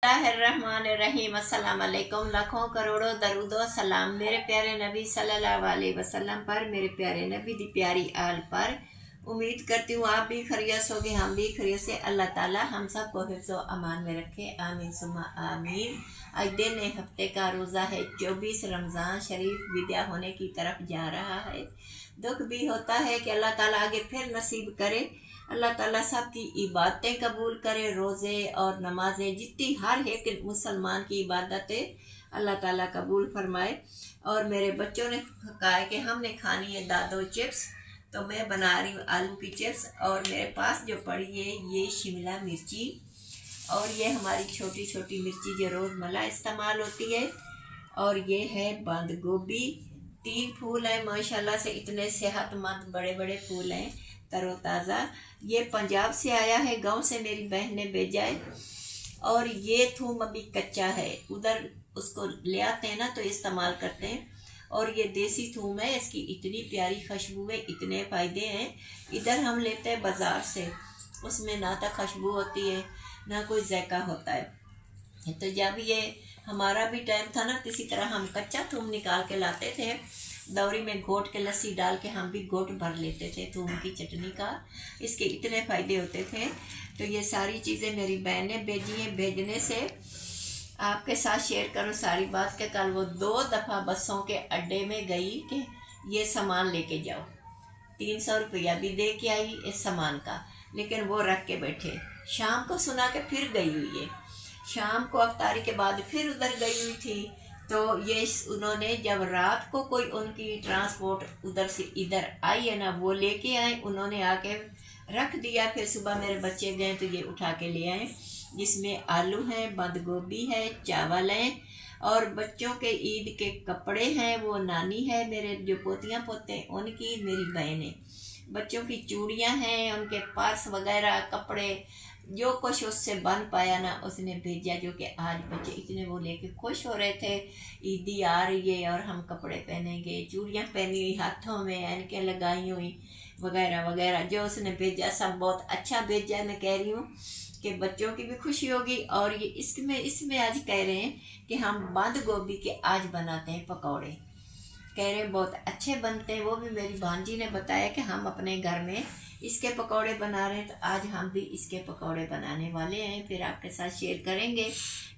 बिस्मिल्लाहिर्रहमानिर्रहीम। अस्सलाम वालेकुम। लाखों करोड़ों दरूदो सलाम मेरे प्यारे नबी सल्लल्लाहु अलैहि वसल्लम पर, मेरे प्यारे नबी दी प्यारी आल पर। उम्मीद करती हूँ आप भी खैरियत होगे, हम भी खैरियत से। अल्लाह ताला हम सब को हिफ्ज़ व अमान में रखे, आमीन सुम्मा आमीन। आज दिन हफ्ते का रोज़ा है 24 रमज़ान शरीफ विदा होने की तरफ जा रहा है। दुख भी होता है कि अल्लाह ताला आगे फिर नसीब करे। अल्लाह ताला सब की इबादतें कबूल करे, रोज़े और नमाजें जितनी हर एक मुसलमान की इबादतें अल्लाह ताला कबूल फरमाए। और मेरे बच्चों ने कहा है कि हमने खानी है दादो चिप्स, तो मैं बना रही हूँ आलू की चिप्स। और मेरे पास जो पड़ी है ये शिमला मिर्ची, और ये हमारी छोटी छोटी मिर्ची जो रोज़मर्रा इस्तेमाल होती है। और ये है बंद गोभी। 3 फूल हैं माशाल्लाह से, इतने सेहतमंद बड़े बड़े फूल हैं, तरोताज़ा। ये पंजाब से आया है, गांव से मेरी बहन ने भेजा है। और ये थूम अभी कच्चा है, उधर उसको ले आते हैं ना तो इस्तेमाल करते हैं। और ये देसी थूम है, इसकी इतनी प्यारी खुशबू है, इतने फ़ायदे हैं। इधर हम लेते हैं बाज़ार से, उसमें ना तो खुशबू होती है ना कोई जायका होता है। तो जब ये हमारा भी टाइम था ना, किसी तरह हम कच्चा थूम निकाल के लाते थे, दौरी में घोट के लस्सी डाल के हम भी घोट भर लेते थे थूम की चटनी का। इसके इतने फ़ायदे होते थे। तो ये सारी चीज़ें मेरी बहन ने भेजी हैं, भेजने से आपके साथ शेयर करूँ सारी बात। के कल वो 2 दफ़ा बसों के अड्डे में गई कि ये सामान लेके जाओ, 300 रुपया भी दे के आई इस सामान का, लेकिन वो रख के बैठे। शाम को सुना के फिर गई हुई है, शाम को अफ्तारी के बाद फिर उधर गई हुई थी। तो ये उन्होंने जब रात को कोई उनकी ट्रांसपोर्ट उधर से इधर आई है ना, वो लेके आए, उन्होंने आके रख दिया। फिर सुबह मेरे बच्चे गए तो ये उठा के ले आए, जिसमें आलू हैं, बंद गोभी है, चावल हैं, और बच्चों के ईद के कपड़े हैं। वो नानी है मेरे जो पोतियाँ पोते हैं उनकी, मेरी बहन है। बच्चों की चूड़ियाँ हैं, उनके पर्स वगैरह कपड़े जो कुछ उससे बन पाया ना उसने भेजा। जो कि आज बच्चे इतने वो लेके खुश हो रहे थे, ईदी आ रही है और हम कपड़े पहनेंगे, चूड़ियाँ पहनी हुई, हाथों में ऐनकें लगाई हुई वगैरह वगैरह। जो उसने भेजा सब बहुत अच्छा भेजा है। मैं कह रही हूँ कि बच्चों की भी खुशी होगी। और ये इसमें आज कह रहे हैं कि हम बंद गोभी के आज बनाते हैं पकौड़े, कह रहे हैं बहुत अच्छे बनते हैं। वो भी मेरी भांजी ने बताया कि हम अपने घर में इसके पकौड़े बना रहे हैं, तो आज हम भी इसके पकौड़े बनाने वाले हैं। फिर आपके साथ शेयर करेंगे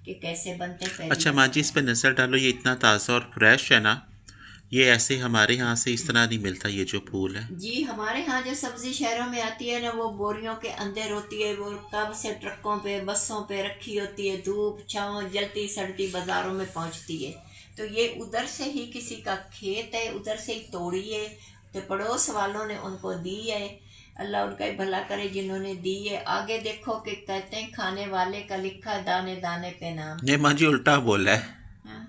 कि कैसे बनते हैं। अच्छा माँ जी, इस पे नज़र डालो, ये इतना ताज़ा और फ्रेश है ना, ये ऐसे हमारे यहाँ से इस तरह नहीं मिलता ये जो फूल है। जी, हमारे यहाँ जो सब्ज़ी शहरों में आती है ना, वो बोरियों के अंदर होती है, वो कब से ट्रकों पे बसों पे रखी होती है, धूप छाँव जलती सड़ती बाज़ारों में पहुँचती है। तो ये उधर से ही किसी का खेत है, उधर से ही तोड़ी है, तो पड़ोस वालों ने उनको दी है। अल्लाह उनका ही भला करे जिन्होंने दी है। आगे देखो कि कहते हैं खाने वाले का लिखा दाने दाने पे नाम। नहीं माँ जी, उल्टा बोला है। हाँ,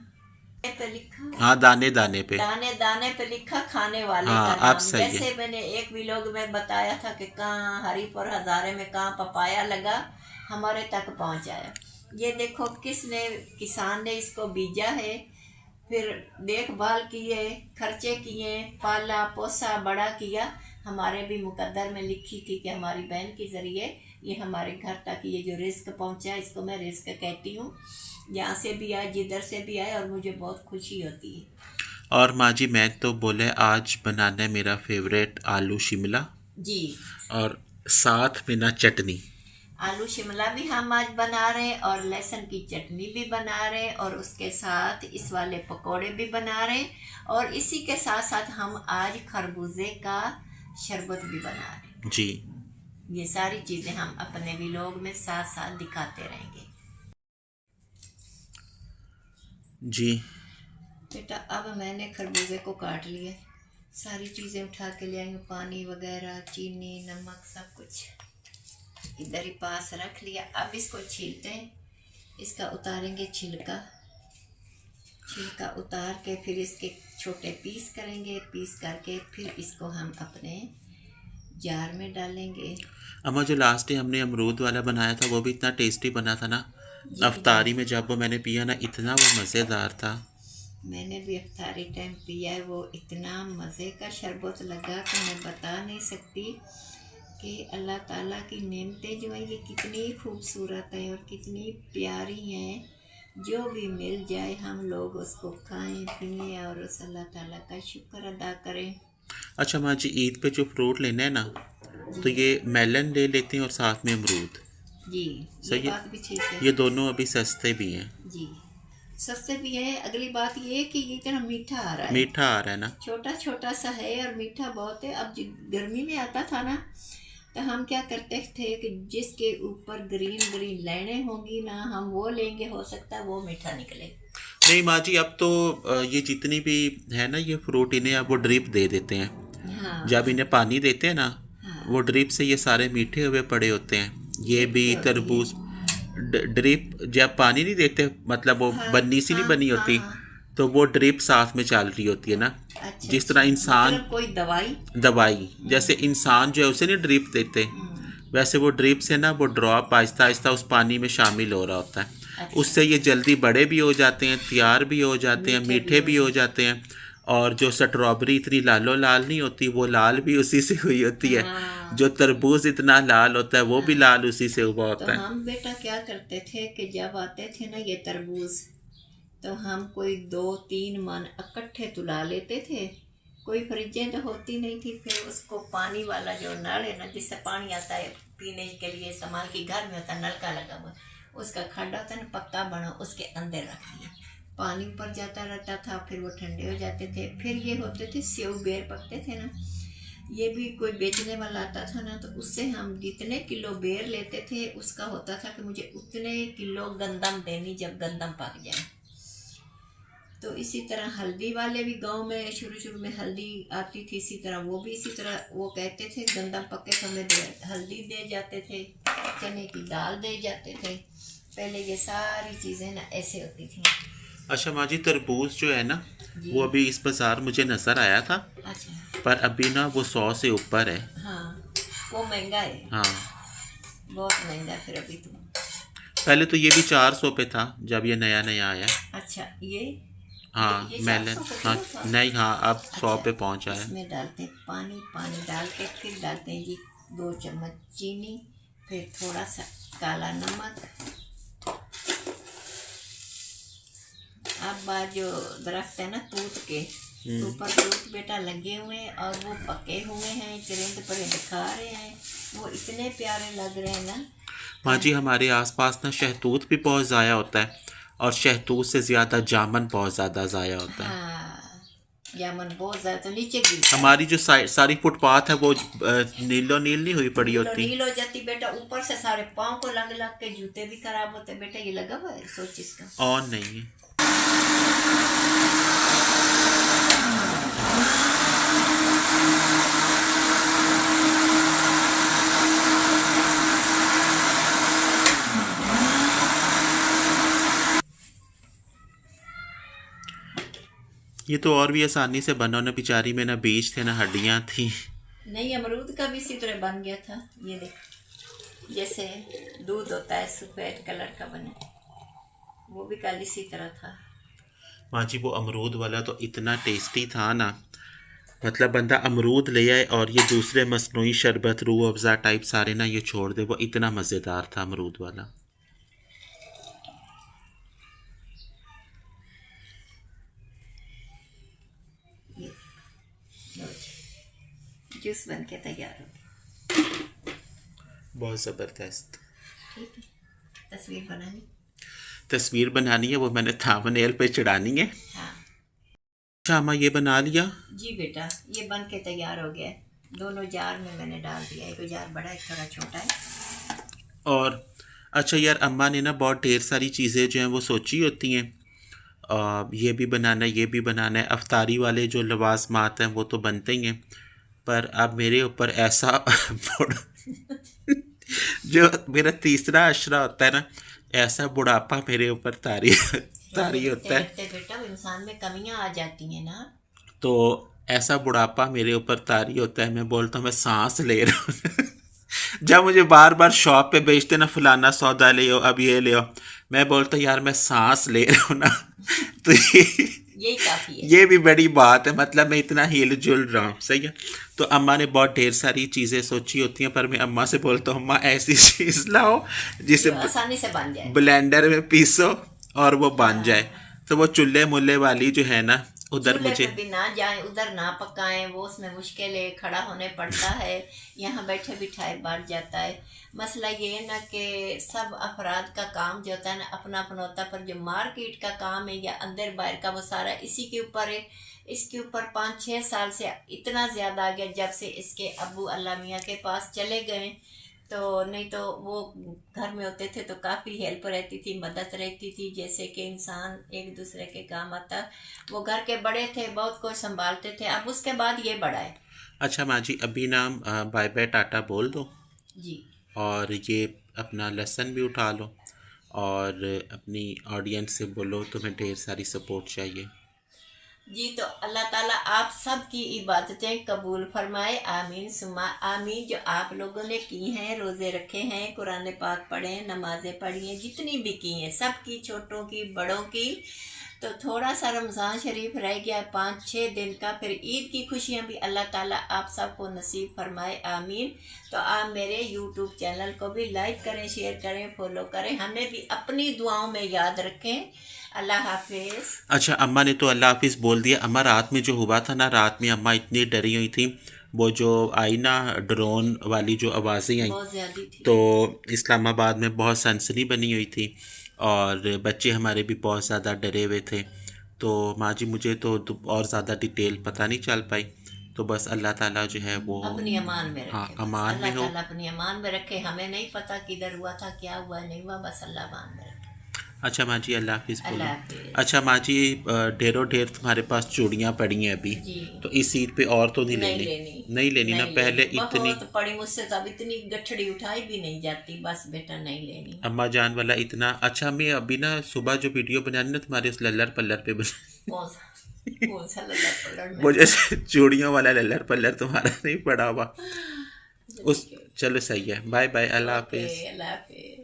पे लिखा, हाँ, दाने दाने पे। दाने दाने पे लिखा खाने वाले का हाँ, अब नाम। सही है। जैसे मैंने एक व्लॉग में बताया था कि कहाँ हरीपुर हज़ारे में कहाँ पपाया लगा, हमारे तक पहुँचाया। ये देखो किसने, किसान ने इसको बीजा है, फिर देखभाल किए, खर्चे किए, पाला पोसा बड़ा किया। हमारे भी मुकद्दर में लिखी थी कि हमारी बहन के ज़रिए ये हमारे घर तक ये जो रिस्क पहुँचा, इसको मैं रिस्क कहती हूँ। यहाँ से भी आए, जिधर से भी आए, और मुझे बहुत खुशी होती है। और माँ जी, मैं तो बोले आज बनाना है मेरा फेवरेट आलू शिमला, जी, और साथ में ना चटनी। आलू शिमला भी हम आज बना रहे हैं, और लहसुन की चटनी भी बना रहे हैं, और उसके साथ इस वाले पकोड़े भी बना रहे हैं। और इसी के साथ साथ हम आज खरबूजे का शरबत भी बना रहे हैं। जी। ये सारी चीज़ें हम अपने व्लॉग में साथ साथ दिखाते रहेंगे। जी। बेटा अब मैंने खरबूजे को काट लिया, सारी चीज़ें उठा के ले आई हूँ, पानी वगैरह, चीनी, नमक, सब कुछ इधर ही पास रख लिया। अब इसको छीलते हैं, इसका उतारेंगे छिलका, छिलका उतार के फिर इसके छोटे पीस करेंगे, पीस करके फिर इसको हम अपने जार में डालेंगे। अम्मा, जो लास्ट डे हमने अमरूद वाला बनाया था वो भी इतना टेस्टी बना था ना। जी जी, अफ्तारी में जब वो मैंने पिया ना, इतना वो मज़ेदार था। मैंने भी अफ्तारी टाइम पिया है, वो इतना मज़े का शरबत लगा कि मैं बता नहीं सकती कि अल्लाह ताला की नेमतें जो हैं ये कितनी खूबसूरत हैं और कितनी प्यारी हैं। जो भी मिल जाए हम लोग उसको खाएं पिएं और उस अल्लाह ताला का शुक्र अदा करें। अच्छा माँ जी, ईद पे जो फ्रूट लेना है ना, तो ये मेलन ले लेते हैं और साथ में अमरूद। जी, ये सही है। बात भी ठीक है। ये दोनों अभी सस्ते भी हैं। जी, सस्ते भी है। अगली बात ये है कि ये इतना मीठा आ रहा है, मीठा आ रहा है ना। छोटा छोटा सा है और मीठा बहुत है। अब गर्मी में आता था ना, तो हम क्या करते थे कि जिसके ऊपर ग्रीन ग्रीन लाइनें होंगी ना, हम वो लेंगे, हो सकता है वो मीठा निकले। नहीं माँ जी, अब तो ये जितनी भी है ना ये फ्रूट, इन्हें अब वो ड्रिप दे देते हैं। हाँ जब इन्हें पानी देते हैं ना, हाँ, वो ड्रिप से ये सारे मीठे हुए पड़े होते हैं। ये भी होती है। तरबूज ड्रिप जब पानी नहीं देते, मतलब वो हाँ बन्नी सी नहीं हाँ बनी हाँ होती, हाँ। तो वो ड्रिप साथ में चल रही होती है ना। अच्छा जिस तरह अच्छा, इंसान मतलब कोई दवाई। दवाई, जैसे इंसान जो है उसे नहीं ड्रिप देते, वैसे वो ड्रिप से ना वो ड्रॉप आहिस्ता आहिस्ता उस पानी में शामिल हो रहा होता है। अच्छा, उससे ये जल्दी बड़े भी हो जाते हैं, तैयार भी हो जाते हैं, मीठे भी हो जाते हैं। और जो स्ट्रॉबेरी इतनी लालो लाल नहीं होती, वो लाल भी उसी से हुई होती है। हाँ। जो तरबूज इतना लाल होता है, वो भी लाल उसी से हुआ तो होता है। हम बेटा क्या करते थे कि जब आते थे ना ये तरबूज, तो हम कोई 2-3 मन इकट्ठे तुला लेते थे। कोई फ्रिजें तो होती नहीं थी, फिर उसको पानी वाला जो नल है ना, जिससे पानी आता है पीने के लिए इस्तेमाल, की घर में होता है नलका लगा हुआ, उसका खड्डा होता है ना, पक्का बना, उसके अंदर रख दिया। पानी ऊपर जाता रहता था, फिर वो ठंडे हो जाते थे। फिर ये होते थे सेव बेर पकते थे ना, ये भी कोई बेचने वाला आता था ना, तो उससे हम जितने किलो बेर लेते थे, उसका होता था कि मुझे उतने किलो गंदम देनी जब गंदम पक जाए। तो इसी तरह हल्दी वाले भी गांव में शुरू शुरू में हल्दी आती थी, इसी तरह वो भी इसी तरह वो कहते थे गंदम पके तो हमें हल्दी दे जाते थे, चने की दाल दे जाते थे। पहले ये सारी चीज़ें ना ऐसे होती थी। अच्छा माँ जी, तरबूज जो है ना, जी। वो अभी इस बाजार मुझे नज़र आया था, अच्छा, पर अभी ना वो 100 से ऊपर है। हाँ वो महंगा है, हाँ, बहुत महंगा है फिर अभी तो। पहले तो ये भी 400 पे था जब ये नया नया आया। अच्छा, ये हाँ ये मेलन, 400 हाँ किलो था। नहीं, हाँ अब 100 अच्छा, पे पहुंचा है। इसमें डालते हैं पानी, पानी डाल के फिर डालते हैं जी 2 चम्मच चीनी, फिर थोड़ा सा काला नमक। अब बार जो दरख्त है ना तूत के, ऊपर तूत बेटा लगे हुए हैं और वो पके हुए हैं, चरिंद परिंद खा रहे हैं, वो इतने प्यारे लग रहे हैं ना। माँ जी, हमारे आसपास ना शहतूत भी बहुत ज़ाया होता है, और शहतूत से ज़्यादा जामन बहुत ज़्यादा ज़ाया होता है। हाँ, जामन बहुत ज़्यादा तो नीचे गिरता है। हमारी जो सारी फुटपाथ है वो नीलो नील नहीं हुई पड़ी नीलो होती। नील हो जाती बेटा, ऊपर से सारे पाँव को लग लग के जूते भी खराब होते बेटा। ये लगा हुआ है, सोच इसका। और नहीं है। ये तो और भी आसानी से बना, ना बेचारी में ना बीज थे ना हड्डियाँ थी। नहीं, अमरूद का भी इसी तरह बन गया था। ये देख, जैसे दूध होता है सफ़ेद कलर का बना, वो भी कल इसी तरह था। माँ जी, वो अमरूद वाला तो इतना टेस्टी था ना, मतलब बंदा अमरूद ले आए और ये दूसरे मसनूई शरबत रूह अफ़ज़ा टाइप सारे ना ये छोड़ दे, वो इतना मज़ेदार था अमरूद वाला। ये लो जी, जूस बन के तैयार हो गया। बहुत ज़बरदस्त। ठीक है, तस्वीर बनानी। तस्वीर बनानी है, वो मैंने थंबनेल पे चढ़ानी है। हाँ अच्छा अम्मा, ये बना लिया? जी बेटा, ये बन के तैयार हो गया। दोनों जार में मैंने डाल दिया, एक जार बड़ा एक थोड़ा छोटा है। और अच्छा यार, अम्मा ने ना बहुत ढेर सारी चीज़ें जो हैं वो सोची होती हैं, ये भी बनाना है, ये भी बनाना है। अफ्तारी वाले जो लवाज़मात हैं वो तो बनते ही हैं, पर अब मेरे ऊपर ऐसा जो मेरा तीसरा अशरा होता है ना, ऐसा बुढ़ापा मेरे ऊपर तारी तारी होता है। बेटा इंसान में कमियां आ जाती हैं ना, तो ऐसा बुढ़ापा मेरे ऊपर तारी होता है, मैं बोलता हूँ मैं सांस ले रहा हूँ। जब मुझे बार बार शॉप पे बेचते ना, फलाना सौदा ले आओ, अब ये ले आओ, मैं बोलता यार मैं सांस ले रहा हूँ ना। तो यही काफ़ी है। ये भी बड़ी बात है, मतलब मैं इतना हिल जुल रहा हूँ, सही है। तो अम्मा ने बहुत ढेर सारी चीज़ें सोची होती हैं, पर मैं अम्मा से बोलता हूँ अम्मा ऐसी चीज़ लाओ जिसे जो आसानी से बन जाए। ब्लेंडर में पीसो और वो बन जाए। हाँ, तो वो चूल्हे मुल्हे वाली जो है ना, उधर चूल्हे मुझे पे भी ना जाएं, उधर ना पकाएं, वो उसमें मुश्किल है, खड़ा होने पड़ता है, यहाँ बैठे बिठाए बढ़ जाता है। मसला ये है ना कि सब अफराद का काम जो होता है ना अपना अपना होता है, पर जो मार्केट का काम है या अंदर बाहर का, वो सारा इसी के ऊपर है। इसके ऊपर 5-6 साल से इतना ज़्यादा आ गया जब से इसके अब्बू अल्लाह मियाँ के पास चले गए। तो नहीं तो वो घर में होते थे तो काफ़ी हेल्प रहती थी, मदद रहती थी, जैसे कि इंसान एक दूसरे के काम आता। वो घर के बड़े थे, बहुत कुछ संभालते थे। अब उसके बाद ये बड़ा है। अच्छा माँ जी, अभी ना बाय बाय टाटा बोल दो, जी और ये अपना लेसन भी उठा लो, और अपनी ऑडियंस से बोलो तुम्हें ढेर सारी सपोर्ट चाहिए। जी, तो अल्लाह ताला आप सब की इबादतें कबूल फरमाए, आमीन सुमा आमीन। जो आप लोगों ने की हैं, रोज़े रखे हैं, कुरान पाक पढ़े हैं, नमाज़ें पढ़ी हैं, जितनी भी की हैं, सब की, छोटों की बड़ों की। तो थोड़ा सा रमज़ान शरीफ रह गया 5-6 दिन का, फिर ईद की खुशियाँ भी अल्लाह ताला आप सबको नसीब फरमाए, आमीन। तो आप मेरे यूट्यूब चैनल को भी लाइक करें, शेयर करें, फॉलो करें, हमें भी अपनी दुआओं में याद रखें। अल्लाह हाफिज़। अच्छा, अम्मा ने तो अल्लाह हाफिज़ बोल दिया। अम्मा, रात में जो हुआ था ना, रात में अम्मा इतनी डरी हुई थी, वो जो आई ना ड्रोन वाली जो आवाज़ें आई, बहुत ज़्यादा थी। तो इस्लामाबाद में बहुत सनसनी बनी हुई थी, और बच्चे हमारे भी बहुत ज़्यादा डरे हुए थे। तो माँ जी मुझे तो और ज़्यादा डिटेल पता नहीं चल पाई, तो बस अल्लाह ताला जो है वो अपनी अमान में हाँ रखे, बस अमान में अल्लाह हो। ताला अपनी अमान में रखे। हमें नहीं पता किधर हुआ था, क्या हुआ नहीं हुआ, बस अल्लाह अमान में रखे। अच्छा माँ जी, अल्लाह हाफिज़ बोलो। अल्लाह हाफिज़। अच्छा माँ जी, ढेरों ढेर तुम्हारे पास चूड़ियाँ पड़ी हैं अभी, जी, तो इस ईद पे और तो नहीं नहीं लेनी? लेनी, नहीं लेनी ना, नहीं पहले लेनी, इतनी बहुत पड़ी मुझसे, तो अब इतनी गठड़ी उठाई भी नहीं जाती, बस बेटा नहीं लेनी। अम्मा जान वाला इतना। अच्छा, मैं अभी ना सुबह जो वीडियो बनानी ना तुम्हारे उस लल्लर पल्लर पे बना कौन सा, कौन सा लल्ला पलड़ में? वो जैसे चूड़ियों वाला लल्लर पल्लर तुम्हारा नहीं पड़ा हुआ उस। ठीक है। चलो सही है, बाय बाय, अल्लाह ओके, हाफिज़। अल्लाह हाफिज़।